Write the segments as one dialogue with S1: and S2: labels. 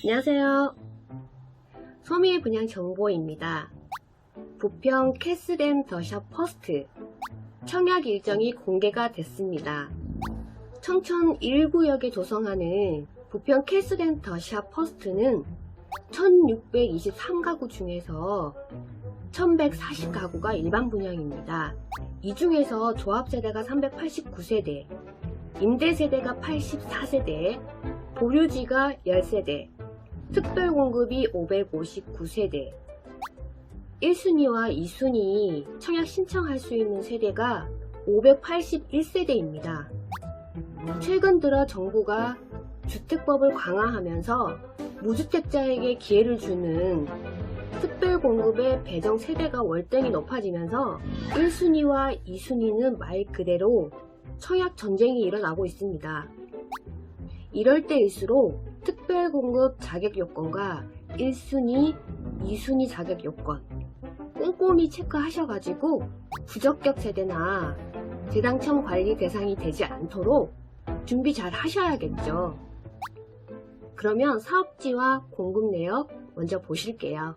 S1: 안녕하세요. 소미 분양 정보입니다. 부평 캐슬앤 더샵 퍼스트 청약 일정이 공개가 됐습니다. 청천 1구역에 조성하는 부평 캐슬앤 더샵 퍼스트는 1623가구 중에서 1140가구가 일반 분양입니다. 이 중에서 조합세대가 389세대, 임대세대가 84세대, 보유지가 10세대, 특별공급이 559세대, 1순위와 2순위 청약 신청할 수 있는 세대가 581세대입니다. 최근 들어 정부가 주택법을 강화하면서 무주택자에게 기회를 주는 특별공급의 배정 세대가 월등히 높아지면서 1순위와 2순위는 말 그대로 청약 전쟁이 일어나고 있습니다. 이럴 때일수록 특별공급 자격요건과 1순위, 2순위 자격요건 꼼꼼히 체크하셔가지고 부적격 세대나 재당첨 관리 대상이 되지 않도록 준비 잘 하셔야겠죠. 그러면 사업지와 공급 내역 먼저 보실게요.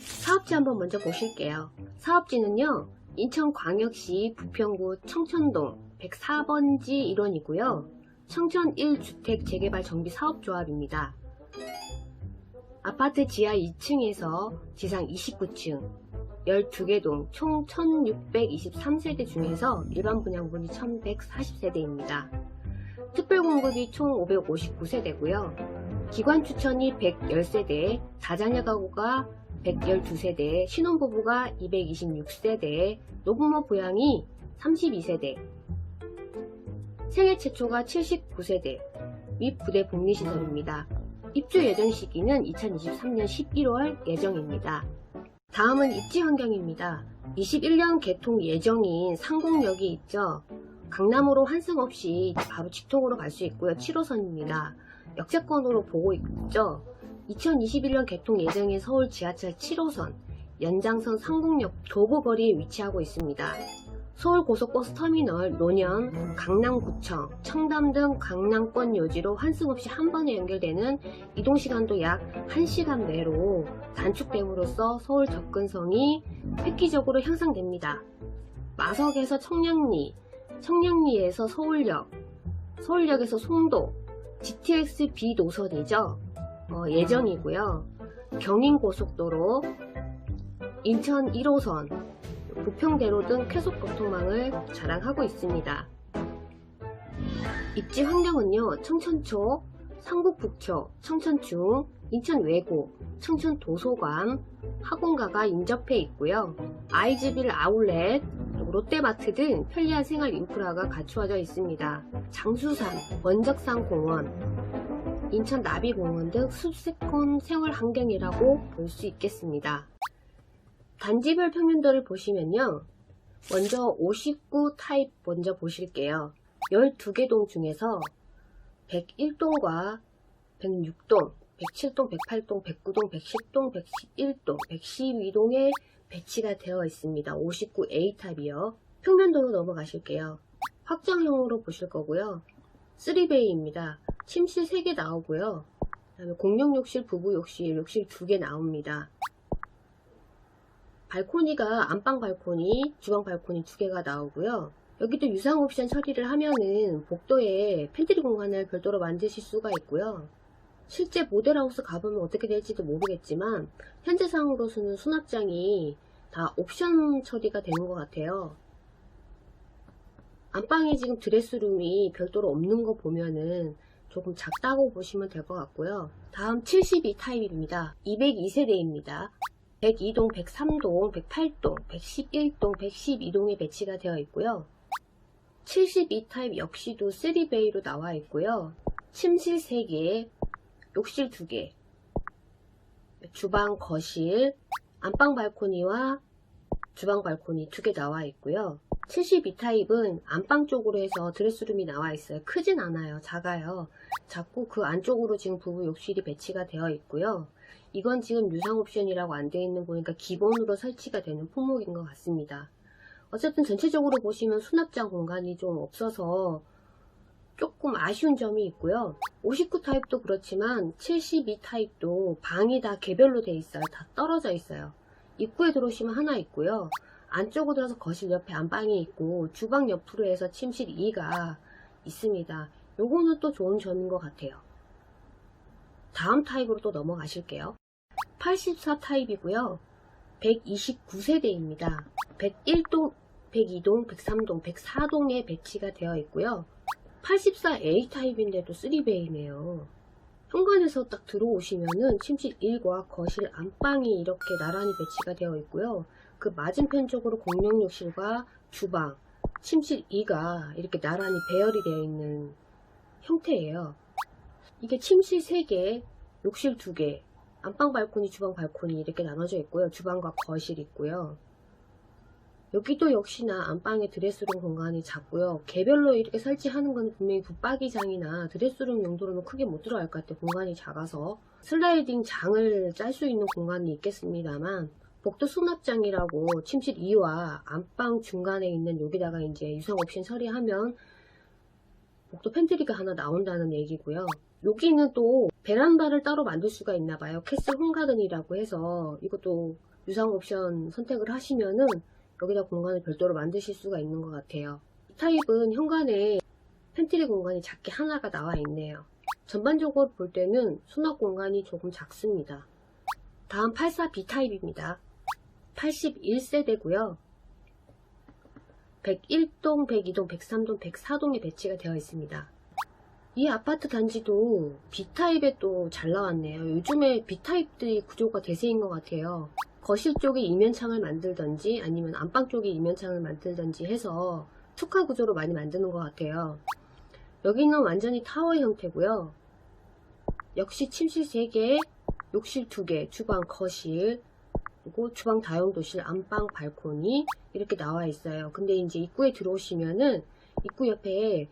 S1: 사업지 한번 먼저 보실게요. 사업지는요, 인천광역시 부평구 청천동 104번지 일원이고요. 청천 1주택 재개발 정비 사업조합입니다. 아파트 지하 2층에서 지상 29층 12개 동 총 1623세대 중에서 일반 분양분이 1140세대입니다. 특별공급이 총 559세대고요. 기관 추천이 110세대, 다자녀 가구가 112세대, 신혼부부가 226세대, 노부모 부양이 32세대, 생애 최초가 79세대, 및 부대 복리시설입니다. 입주 예정 시기는 2023년 11월 예정입니다. 다음은 입지 환경입니다. 21년 개통 예정인 상공역이 있죠. 강남으로 환승 없이 바로 직통으로 갈 수 있고요. 7호선입니다. 역세권으로 보고 있죠. 2021년 개통 예정인 서울 지하철 7호선 연장선 상공역 도보거리에 위치하고 있습니다. 서울고속버스 터미널, 노년, 강남구청, 청담 등 강남권 요지로 환승 없이 한 번에 연결되는 이동시간도 약 1시간 내로 단축됨으로써 서울 접근성이 획기적으로 향상됩니다. 마석에서 청량리, 청량리에서 서울역, 서울역에서 송도, GTX B 노선이죠. 예정이고요. 경인고속도로, 인천 1호선, 부평대로 등 쾌속교통망을 자랑하고 있습니다. 입지 환경은요, 청천초, 상북북초, 청천중, 인천외고, 청천도서관, 학원가가 인접해 있고요. 아이즈빌 아울렛, 롯데마트 등 편리한 생활 인프라가 갖추어져 있습니다. 장수산, 원적산 공원, 인천 나비공원 등 수세권 생활 환경이라고 볼 수 있겠습니다. 단지별 평면도를 보시면요, 먼저 59 타입 먼저 보실게요. 12개 동 중에서 101동과 106동, 107동, 108동, 109동, 110동, 111동, 112동에 배치가 되어 있습니다. 59A 탑이요. 평면도로 넘어가실게요. 확장형으로 보실 거고요. 3베이입니다. 침실 3개 나오고요. 그다음에 공용욕실, 부부욕실, 욕실 2개 나옵니다. 발코니가 안방 발코니, 주방 발코니 2개가 나오고요. 여기도 유상 옵션 처리를 하면은 복도에 팬트리 공간을 별도로 만드실 수가 있고요. 실제 모델하우스 가보면 어떻게 될지도 모르겠지만 현재 상으로서는 수납장이 다 옵션 처리가 되는 것 같아요. 안방에 지금 드레스룸이 별도로 없는 거 보면은 조금 작다고 보시면 될 것 같고요. 다음 72 타입입니다. 202세대입니다. 102동, 103동, 108동, 111동, 112동에 배치가 되어 있고요. 72 타입 역시도 3베이로 나와 있고요. 침실 3개, 욕실 2개, 주방, 거실, 안방 발코니와 주방 발코니 2개 나와 있고요. 72 타입은 안방 쪽으로 해서 드레스룸이 나와 있어요. 크진 않아요. 작아요. 작고 그 안쪽으로 지금 부부 욕실이 배치가 되어 있고요. 이건 지금 유상 옵션이라고 안 되어 있는 거 보니까 기본으로 설치가 되는 품목인 것 같습니다. 어쨌든 전체적으로 보시면 수납장 공간이 좀 없어서 조금 아쉬운 점이 있고요. 59 타입도 그렇지만 72 타입도 방이 다 개별로 돼 있어요. 다 떨어져 있어요. 입구에 들어오시면 하나 있고요. 안쪽으로 들어서 거실 옆에 안방이 있고 주방 옆으로 해서 침실 2가 있습니다. 요거는 또 좋은 점인 것 같아요. 다음 타입으로 또 넘어가실게요. 84 타입이고요. 129세대입니다. 101동, 102동, 103동, 104동에 배치가 되어 있고요. 84A 타입인데도 3베이네요. 현관에서 딱 들어오시면은 침실 1과 거실 안방이 이렇게 나란히 배치가 되어 있고요. 그 맞은편 쪽으로 공용욕실과 주방, 침실 2가 이렇게 나란히 배열이 되어 있는 형태예요. 이게 침실 3개, 욕실 2개, 안방 발코니, 주방 발코니 이렇게 나눠져 있고요. 주방과 거실 있고요. 여기도 역시나 안방에 드레스룸 공간이 작고요. 개별로 이렇게 설치하는 건 분명히 붙박이장이나 드레스룸 용도로는 크게 못 들어갈 것 같아요. 공간이 작아서. 슬라이딩 장을 짤 수 있는 공간이 있겠습니다만 복도 수납장이라고 침실 2와 안방 중간에 있는 여기다가 이제 유상 옵션 처리하면 복도 팬트리가 하나 나온다는 얘기고요. 여기는 또 베란다를 따로 만들 수가 있나봐요. 캐슬 홈가든이라고 해서 이것도 유상 옵션 선택을 하시면은 여기다 공간을 별도로 만드실 수가 있는 것 같아요. 이 타입은 현관에 팬트리 공간이 작게 하나가 나와 있네요. 전반적으로 볼 때는 수납 공간이 조금 작습니다. 다음 84B 타입입니다. 81세대고요. 101동, 102동, 103동, 104동에 배치가 되어 있습니다. 이 아파트 단지도 B타입에 또 잘 나왔네요. 요즘에 B타입들이 구조가 대세인 것 같아요. 거실 쪽에 이면창을 만들던지 아니면 안방 쪽에 이면창을 만들던지 해서 특화 구조로 많이 만드는 것 같아요. 여기는 완전히 타워 형태고요. 역시 침실 3개, 욕실 2개, 주방, 거실, 그리고 주방 다용도실, 안방, 발코니 이렇게 나와 있어요. 근데 이제 입구에 들어오시면은 입구 옆에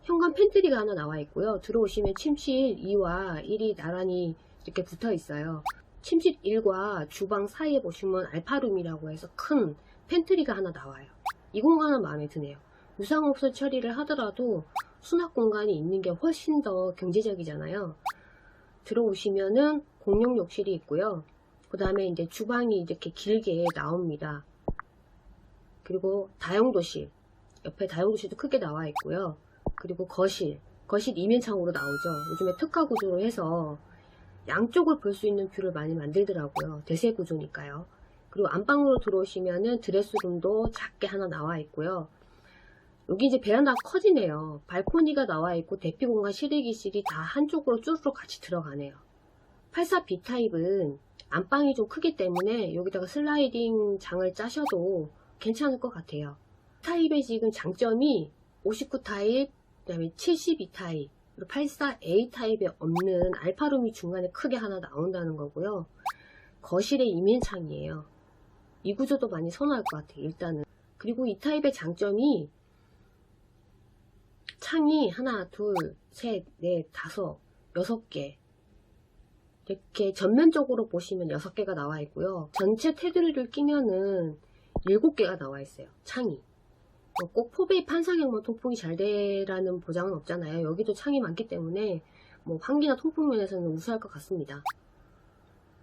S1: 현관 팬트리가 하나 나와 있고요. 들어오시면 침실 2와 1이 나란히 이렇게 붙어 있어요. 침실 1과 주방 사이에 보시면 알파룸이라고 해서 큰 팬트리가 하나 나와요. 이 공간은 마음에 드네요. 유상옵션 처리를 하더라도 수납 공간이 있는 게 훨씬 더 경제적이잖아요. 들어오시면은 공용 욕실이 있고요. 그 다음에 이제 주방이 이렇게 길게 나옵니다. 그리고 다용도실, 옆에 다용도실도 크게 나와 있고요. 그리고 거실 이면창으로 나오죠. 요즘에 특화 구조로 해서 양쪽을 볼 수 있는 뷰를 많이 만들더라고요. 대세 구조니까요. 그리고 안방으로 들어오시면은 드레스룸도 작게 하나 나와 있고요. 여기 이제 베란다가 커지네요. 발코니가 나와 있고 대피 공간, 실외기실이 다 한쪽으로 쭈르륵 같이 들어가네요. 84B 타입은 안방이 좀 크기 때문에 여기다가 슬라이딩 장을 짜셔도 괜찮을 것 같아요. 타입의 지금 장점이 59 타입, 그 다음에 72 타입, 그리고 84A 타입에 없는 알파룸이 중간에 크게 하나 나온다는 거고요. 거실의 이면창이에요. 이 구조도 많이 선호할 것 같아요. 일단은. 그리고 이 타입의 장점이 창이 하나, 둘, 셋, 넷, 다섯, 6개 이렇게 전면적으로 보시면 6개가 나와 있고요. 전체 테두리를 끼면은 7개가 나와 있어요. 창이. 꼭 포베이 판사경만 통풍이 잘 되라는 보장은 없잖아요. 여기도 창이 많기 때문에 뭐 환기나 통풍 면에서는 우수할 것 같습니다.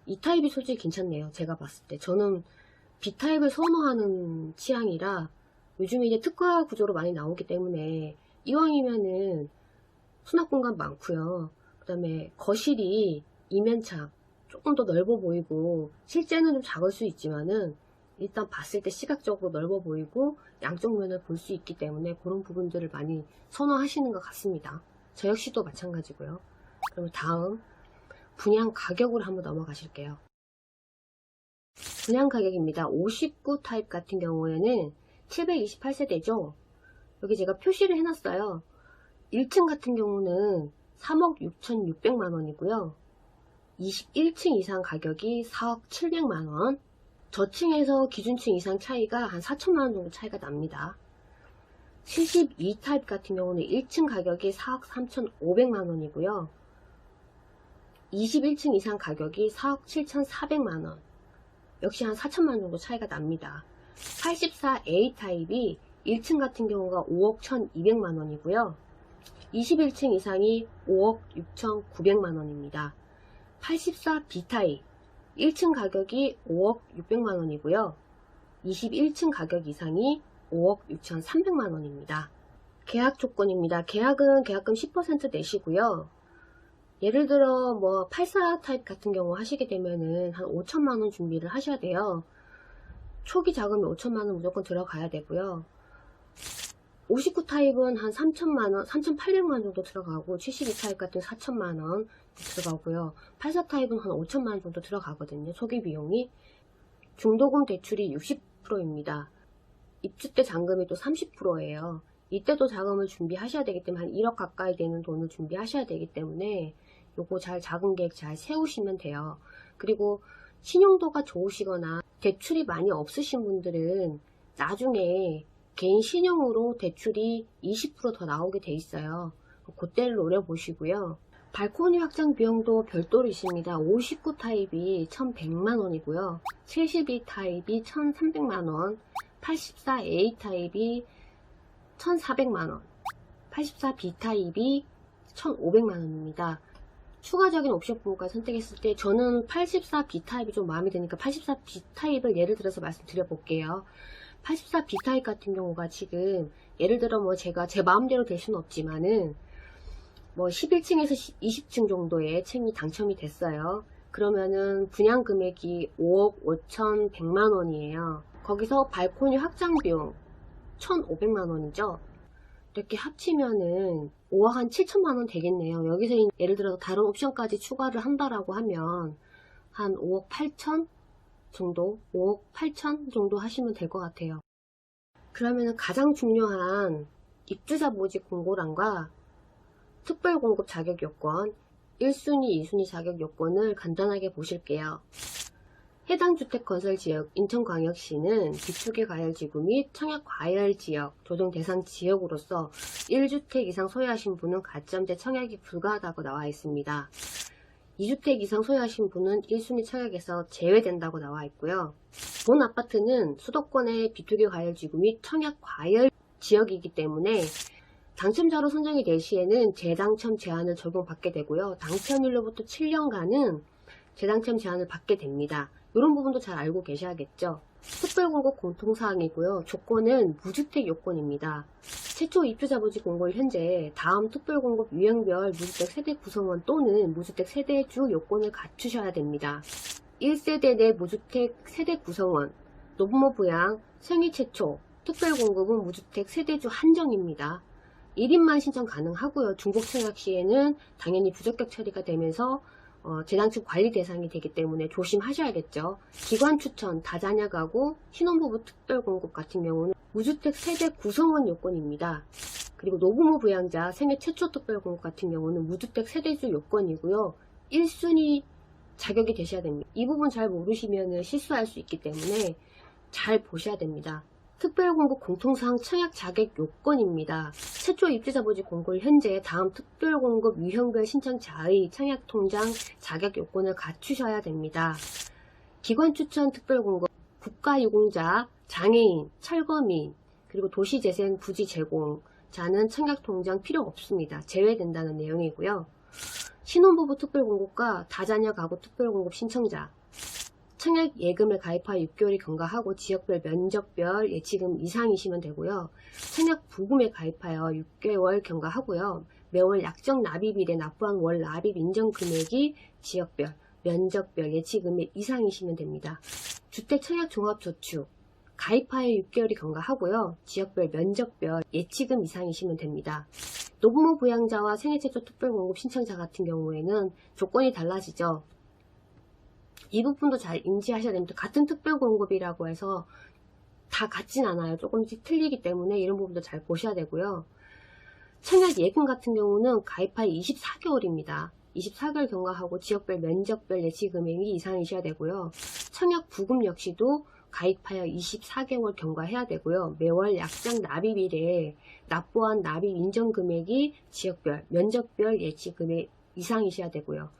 S1: 이 타입이 솔직히 괜찮네요. 제가 봤을 때. 저는 B타입을 선호하는 취향이라 요즘에 이제 특화 구조로 많이 나오기 때문에 이왕이면은 수납 공간 많고요. 그 다음에 거실이 이면창 조금 더 넓어 보이고 실제는 좀 작을 수 있지만은 일단 봤을 때 시각적으로 넓어 보이고 양쪽 면을 볼 수 있기 때문에 그런 부분들을 많이 선호하시는 것 같습니다. 저 역시도 마찬가지고요. 그럼 다음 분양 가격으로 한번 넘어가실게요. 분양 가격입니다. 59 타입 같은 경우에는 728세대죠. 여기 제가 표시를 해놨어요. 1층 같은 경우는 3억 6,600만원이고요. 21층 이상 가격이 4억 700만원. 저층에서 기준층 이상 차이가 한 4천만원 정도 차이가 납니다. 72 타입 같은 경우는 1층 가격이 4억 3,500만원이고요. 21층 이상 가격이 4억 7,400만원. 역시 한 4천만원 정도 차이가 납니다. 84A 타입이 1층 같은 경우가 5억 1,200만원이고요. 21층 이상이 5억 6,900만원입니다. 84 B타입 1층 가격이 5억 600만원이고요. 21층 가격 이상이 5억 6,300만원입니다. 계약 조건입니다. 계약은 계약금 10% 내시고요. 예를 들어 뭐 84 타입 같은 경우 하시게 되면은 한 5천만원 준비를 하셔야 돼요. 초기 자금이 5천만원 무조건 들어가야 되고요. 59 타입은 한 3천만원, 3,800만원 정도 들어가고 72 타입 같은 4천만원 들어가고요. 84 타입은 한 5천만원 정도 들어가거든요. 초기 비용이. 중도금 대출이 60%입니다. 입주 때 잔금이 또 30%예요. 이때도 자금을 준비하셔야 되기 때문에 한 1억 가까이 되는 돈을 준비하셔야 되기 때문에 요거 잘 자금 계획 잘 세우시면 돼요. 그리고 신용도가 좋으시거나 대출이 많이 없으신 분들은 나중에 개인 신용으로 대출이 20% 더 나오게 돼 있어요. 그때를 노려보시고요. 발코니 확장 비용도 별도로 있습니다. 59 타입이 1,100만원이고요. 72 타입이 1,300만원, 84 A 타입이 1,400만원, 84 B 타입이 1,500만원입니다. 추가적인 옵션 부분까지 선택했을 때 저는 84 B 타입이 좀 마음에 드니까 84 B 타입을 예를 들어서 말씀드려 볼게요. 84 B 타입 같은 경우가 지금 예를 들어 뭐 제가 제 마음대로 될 수는 없지만은 뭐 11층에서 20층 정도의 층이 당첨이 됐어요. 그러면은 분양 금액이 5억 5,100만원이에요. 거기서 발코니 확장 비용 1,500만원이죠. 이렇게 합치면은 5억 한 7천만원 되겠네요. 여기서 예를 들어서 다른 옵션까지 추가를 한다라고 하면 한 5억 8천 정도, 5억 8천 정도 하시면 될 것 같아요. 그러면은 가장 중요한 입주자 모집 공고란과 특별공급 자격 요건, 1순위, 2순위 자격 요건을 간단하게 보실게요. 해당 주택건설지역 인천광역시는 비투기 과열지구 및 청약과열지역 조정 대상 지역으로서 1주택 이상 소유하신 분은 가점제 청약이 불가하다고 나와 있습니다. 2주택 이상 소유하신 분은 1순위 청약에서 제외된다고 나와 있고요. 본 아파트는 수도권의 비투기 과열지구 및 청약과열 지역이기 때문에 당첨자로 선정이 될 시에는 재당첨 제한을 적용받게 되고요. 당첨일로부터 7년간은 재당첨 제한을 받게 됩니다. 이런 부분도 잘 알고 계셔야겠죠. 특별공급 공통사항이고요. 조건은 무주택 요건입니다. 최초 입주자 모집 공고일 현재 다음 특별공급 유형별 무주택 세대 구성원 또는 무주택 세대주 요건을 갖추셔야 됩니다. 1세대 내 무주택 세대 구성원, 노부모 부양, 생애 최초, 특별공급은 무주택 세대주 한정입니다. 1인만 신청 가능하고요. 중복 청약 시에는 당연히 부적격 처리가 되면서 재당첨 관리 대상이 되기 때문에 조심하셔야겠죠. 기관 추천, 다자녀 가구, 신혼부부 특별공급 같은 경우는 무주택 세대 구성원 요건입니다. 그리고 노부모 부양자 생애 최초 특별공급 같은 경우는 무주택 세대주 요건이고요. 1순위 자격이 되셔야 됩니다. 이 부분 잘 모르시면 실수할 수 있기 때문에 잘 보셔야 됩니다. 특별공급 공통사항 청약 자격 요건입니다. 최초 입주자 모집 공고일 현재 다음 특별공급 유형별 신청자의 청약통장 자격 요건을 갖추셔야 됩니다. 기관 추천 특별공급, 국가유공자, 장애인, 철거민, 그리고 도시재생 부지 제공자는 청약통장 필요 없습니다. 제외된다는 내용이고요. 신혼부부 특별공급과 다자녀 가구 특별공급 신청자, 청약 예금을 가입하여 6개월이 경과하고 지역별 면적별 예치금 이상이시면 되고요. 청약 부금에 가입하여 6개월 경과하고요. 매월 약정 납입일에 납부한 월 납입 인정 금액이 지역별, 면적별 예치금액 이상이시면 됩니다. 주택 청약 종합저축 가입하여 6개월이 경과하고요. 지역별, 면적별 예치금 이상이시면 됩니다. 노부모 부양자와 생애최초 특별공급 신청자 같은 경우에는 조건이 달라지죠. 이 부분도 잘 인지하셔야 됩니다. 같은 특별공급이라고 해서 다 같진 않아요. 조금씩 틀리기 때문에 이런 부분도 잘 보셔야 되고요. 청약 예금 같은 경우는 가입하여 24개월입니다. 24개월 경과하고 지역별, 면적별 예치금액이 이상이셔야 되고요. 청약 부금 역시도 가입하여 24개월 경과해야 되고요. 매월 약정 납입일에 납부한 납입 인정금액이 지역별, 면적별 예치금액 이상이셔야 되고요.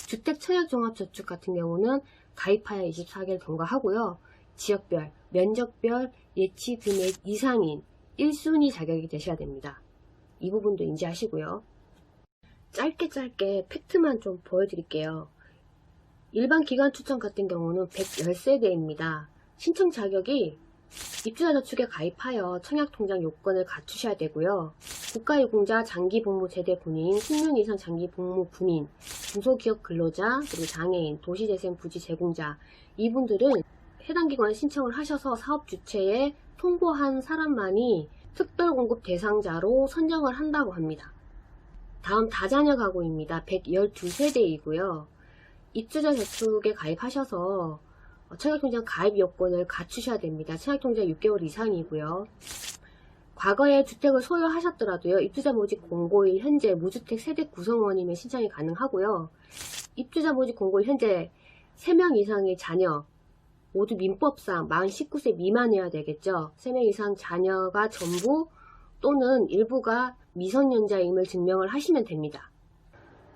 S1: 주택 청약 종합저축 같은 경우는 가입하여 24개월 경과하고요. 지역별, 면적별 예치금액 이상인 1순위 자격이 되셔야 됩니다. 이 부분도 인지하시고요. 짧게 팩트만 좀 보여드릴게요. 일반 기관 추천 같은 경우는 110세대입니다. 신청 자격이 입주자저축에 가입하여 청약통장 요건을 갖추셔야 되고요. 국가유공자, 장기복무 제대 군인, 10년 이상 장기복무 군인, 중소기업 근로자, 그리고 장애인, 도시재생 부지 제공자, 이분들은 해당 기관에 신청을 하셔서 사업 주체에 통보한 사람만이 특별공급 대상자로 선정을 한다고 합니다. 다음 다자녀 가구입니다. 112세대이고요. 입주자 저축에 가입하셔서 청약통장 가입 요건을 갖추셔야 됩니다. 청약통장 6개월 이상이고요. 과거에 주택을 소유하셨더라도요. 입주자 모집 공고일 현재 무주택 세대 구성원이면 신청이 가능하고요. 입주자 모집 공고일 현재 3명 이상의 자녀, 모두 민법상 만 19세 미만이어야 되겠죠. 3명 이상 자녀가 전부 또는 일부가 미성년자임을 증명을 하시면 됩니다.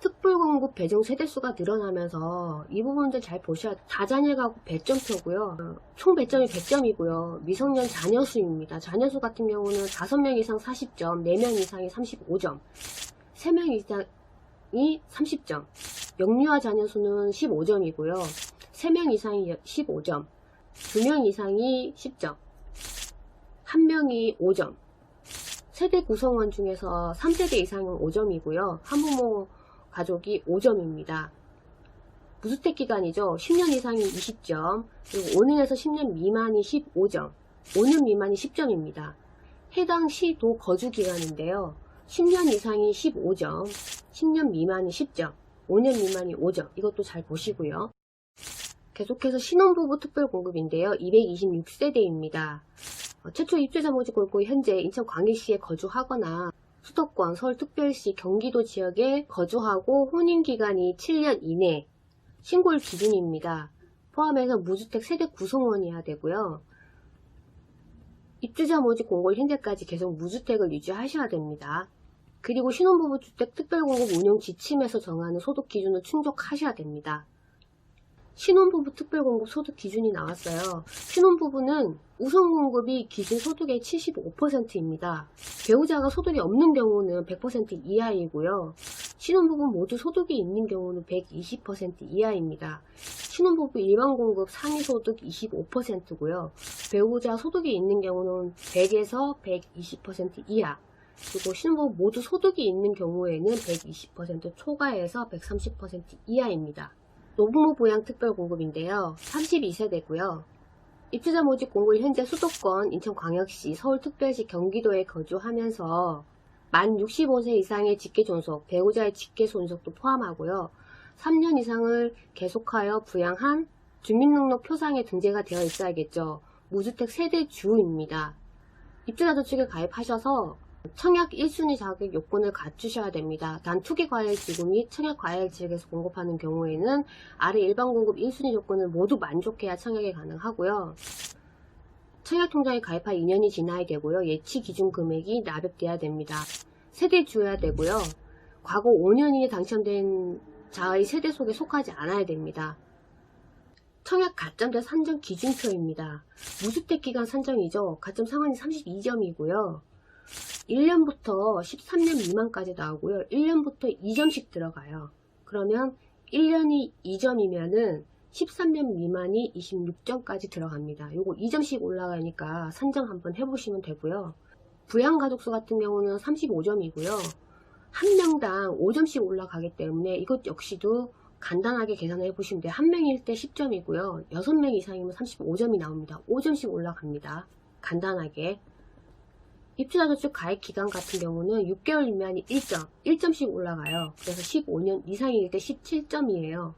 S1: 특별공급 배정 세대수가 늘어나면서 이 부분들 잘 보셔야 돼요. 다자녀 가구 배점표고요. 총 배점이 100점이고요. 미성년 자녀 수입니다. 자녀 수 같은 경우는 5명 이상 40점, 4명 이상이 35점, 3명 이상이 30점, 영유아 자녀 수는 15점이고요. 3명 이상이 15점, 2명 이상이 10점, 1명이 5점, 세대 구성원 중에서 3세대 이상은 5점이고요. 한부모 가족이 5점입니다. 무주택 기간이죠. 10년 이상이 20점, 그리고 5년에서 10년 미만이 15점, 5년 미만이 10점입니다. 해당 시도 거주 기간인데요. 10년 이상이 15점, 10년 미만이 10점, 5년 미만이 5점. 이것도 잘 보시고요. 계속해서 신혼부부 특별공급인데요. 226세대입니다. 최초 입주자 모집 공고 현재 인천 광역시에 거주하거나 수도권, 서울특별시, 경기도 지역에 거주하고 혼인기간이 7년 이내 신고일 기준입니다. 포함해서 무주택 세대 구성원이어야 되고요. 입주자 모집 공고일 현재까지 계속 무주택을 유지하셔야 됩니다. 그리고 신혼부부 주택 특별공급 운영 지침에서 정하는 소득 기준을 충족하셔야 됩니다. 신혼부부 특별공급 소득 기준이 나왔어요. 신혼부부는 우선공급이 기준 소득의 75%입니다. 배우자가 소득이 없는 경우는 100% 이하이고요. 신혼부부 모두 소득이 있는 경우는 120% 이하입니다. 신혼부부 일반공급 상위소득 25%고요. 배우자 소득이 있는 경우는 100에서 120% 이하, 그리고 신혼부부 모두 소득이 있는 경우에는 120% 초과해서 130% 이하입니다. 노부모 부양 특별공급인데요. 32세대고요. 입주자 모집 공고일 현재 수도권, 인천광역시, 서울특별시, 경기도에 거주하면서 만 65세 이상의 직계존속, 배우자의 직계존속도 포함하고요. 3년 이상을 계속하여 부양한 주민등록 표상에 등재가 되어 있어야겠죠. 무주택 세대주입니다. 입주자 저축에 가입하셔서 청약 1순위 자격 요건을 갖추셔야 됩니다. 단 투기과열지구 및 청약과열지역에서 공급하는 경우에는 아래 일반공급 1순위 조건을 모두 만족해야 청약이 가능하고요. 청약통장에 가입할 2년이 지나야 되고요. 예치 기준 금액이 납입돼야 됩니다. 세대주여야 되고요. 과거 5년 이내 당첨된 자의 세대 속에 속하지 않아야 됩니다. 청약 가점자 산정 기준표입니다. 무주택 기간 산정이죠. 가점 상한이 32점이고요. 1년부터 13년 미만까지 나오고요. 1년부터 2점씩 들어가요. 그러면 1년이 2점이면은 13년 미만이 26점까지 들어갑니다. 요거 2점씩 올라가니까 산정 한번 해보시면 되고요. 부양가족수 같은 경우는 35점이고요. 한 명당 5점씩 올라가기 때문에 이것 역시도 간단하게 계산을 해보시면 돼요. 한 명일 때 10점이고요. 6명 이상이면 35점이 나옵니다. 5점씩 올라갑니다. 간단하게. 입주자 저축 가입 기간 같은 경우는 6개월 미만이 1점, 1점씩 올라가요. 그래서 15년 이상일 때 17점이에요.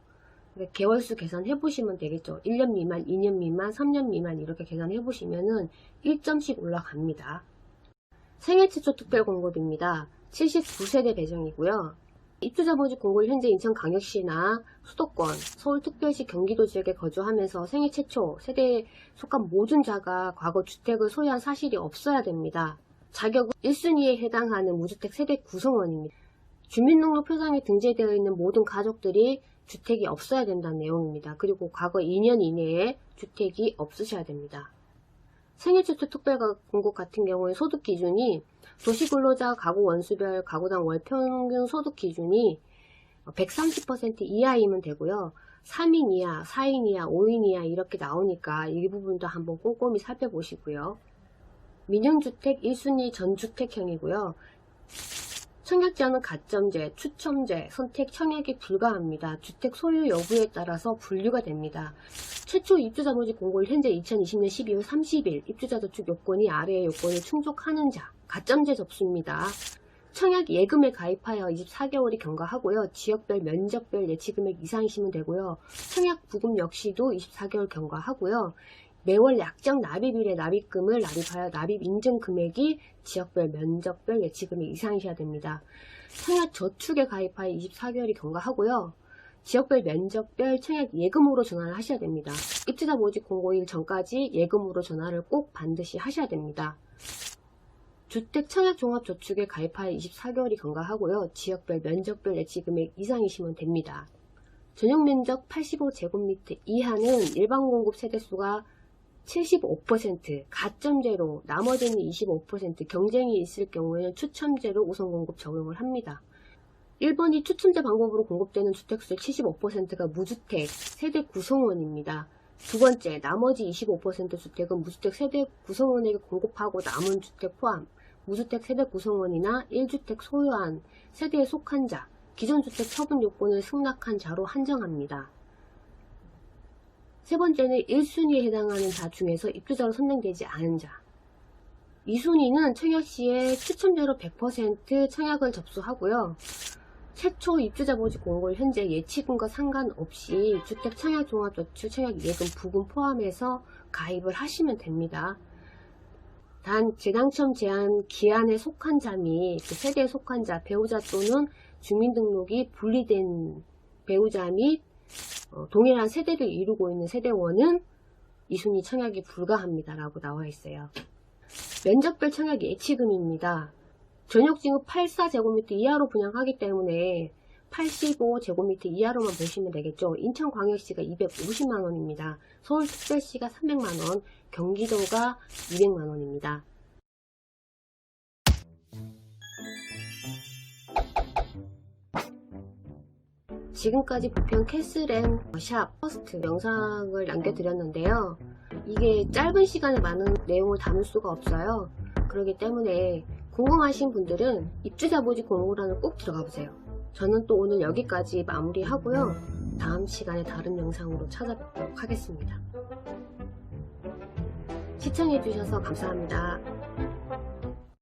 S1: 그러니까 개월수 계산해 보시면 되겠죠. 1년 미만, 2년 미만, 3년 미만 이렇게 계산해 보시면은 1점씩 올라갑니다. 생애 최초 특별 공급입니다. 79세대 배정이고요. 입주자 모집 공고일 현재 인천광역시나 수도권, 서울특별시, 경기도 지역에 거주하면서 생애 최초 세대에 속한 모든 자가 과거 주택을 소유한 사실이 없어야 됩니다. 자격은 1순위에 해당하는 무주택 세대 구성원입니다. 주민등록 표상에 등재되어 있는 모든 가족들이 주택이 없어야 된다는 내용입니다. 그리고 과거 2년 이내에 주택이 없으셔야 됩니다. 생애 최초 특별 공급 같은 경우에 소득 기준이 도시근로자 가구 원수별 가구당 월 평균 소득 기준이 130% 이하이면 되고요. 3인 이하, 4인 이하, 5인 이하 이렇게 나오니까 이 부분도 한번 꼼꼼히 살펴보시고요. 민영주택 1순위 전주택형이고요. 청약제한은 가점제, 추첨제, 선택 청약이 불가합니다. 주택 소유 여부에 따라서 분류가 됩니다. 최초 입주자 모집 공고일 현재 2020년 12월 30일 입주자 저축 요건이 아래의 요건을 충족하는 자 가점제 접수입니다. 청약 예금에 가입하여 24개월이 경과하고요. 지역별 면적별 예치금액 이상이시면 되고요. 청약 부금 역시도 24개월 경과하고요. 매월 약정 납입일에 납입금을 납입하여 납입 인증 금액이 지역별 면적별 예치금액 이상이셔야 됩니다. 청약 저축에 가입하여 24개월이 경과하고요. 지역별 면적별 청약 예금으로 전화를 하셔야 됩니다. 입주자 모집 공고일 전까지 예금으로 전화를 꼭 반드시 하셔야 됩니다. 주택 청약 종합저축에 가입하여 24개월이 경과하고요. 지역별 면적별 예치금액 이상이시면 됩니다. 전용 면적 85제곱미터 이하는 일반 공급 세대수가 75% 가점제로 나머지는 25% 경쟁이 있을 경우에는 추첨제로 우선 공급 적용을 합니다. 1번이 추첨제 방법으로 공급되는 주택수의 75%가 무주택 세대 구성원입니다. 두 번째, 나머지 25% 주택은 무주택 세대 구성원에게 공급하고 남은 주택 포함 무주택 세대 구성원이나 1주택 소유한 세대에 속한 자, 기존 주택 처분 요건을 승낙한 자로 한정합니다. 세 번째는 1순위에 해당하는 자 중에서 입주자로 선정되지 않은 자. 2순위는 청약 시에 추첨제로 100% 청약을 접수하고요. 최초 입주자 모집 공고일 현재 예치금과 상관없이 주택 청약 종합저축 청약 예금 부금 포함해서 가입을 하시면 됩니다. 단 재당첨 제한 기한에 속한 자 및 그 세대에 속한 자, 배우자 또는 주민등록이 분리된 배우자 및 동일한 세대를 이루고 있는 세대원은 2순위 청약이 불가합니다 라고 나와 있어요. 면적별 청약 예치금입니다. 전용 진급 84제곱미터 이하로 분양하기 때문에 85제곱미터 이하로만 보시면 되겠죠. 인천광역시가 250만원입니다. 서울특별시가 300만원, 경기도가 200만원입니다. 지금까지 부평 캐슬앤 샵 퍼스트 영상을 남겨드렸는데요. 이게 짧은 시간에 많은 내용을 담을 수가 없어요. 그렇기 때문에 궁금하신 분들은 입주자 모집 공고란을 꼭 들어가 보세요. 저는 또 오늘 여기까지 마무리하고요. 다음 시간에 다른 영상으로 찾아뵙도록 하겠습니다. 시청해주셔서 감사합니다.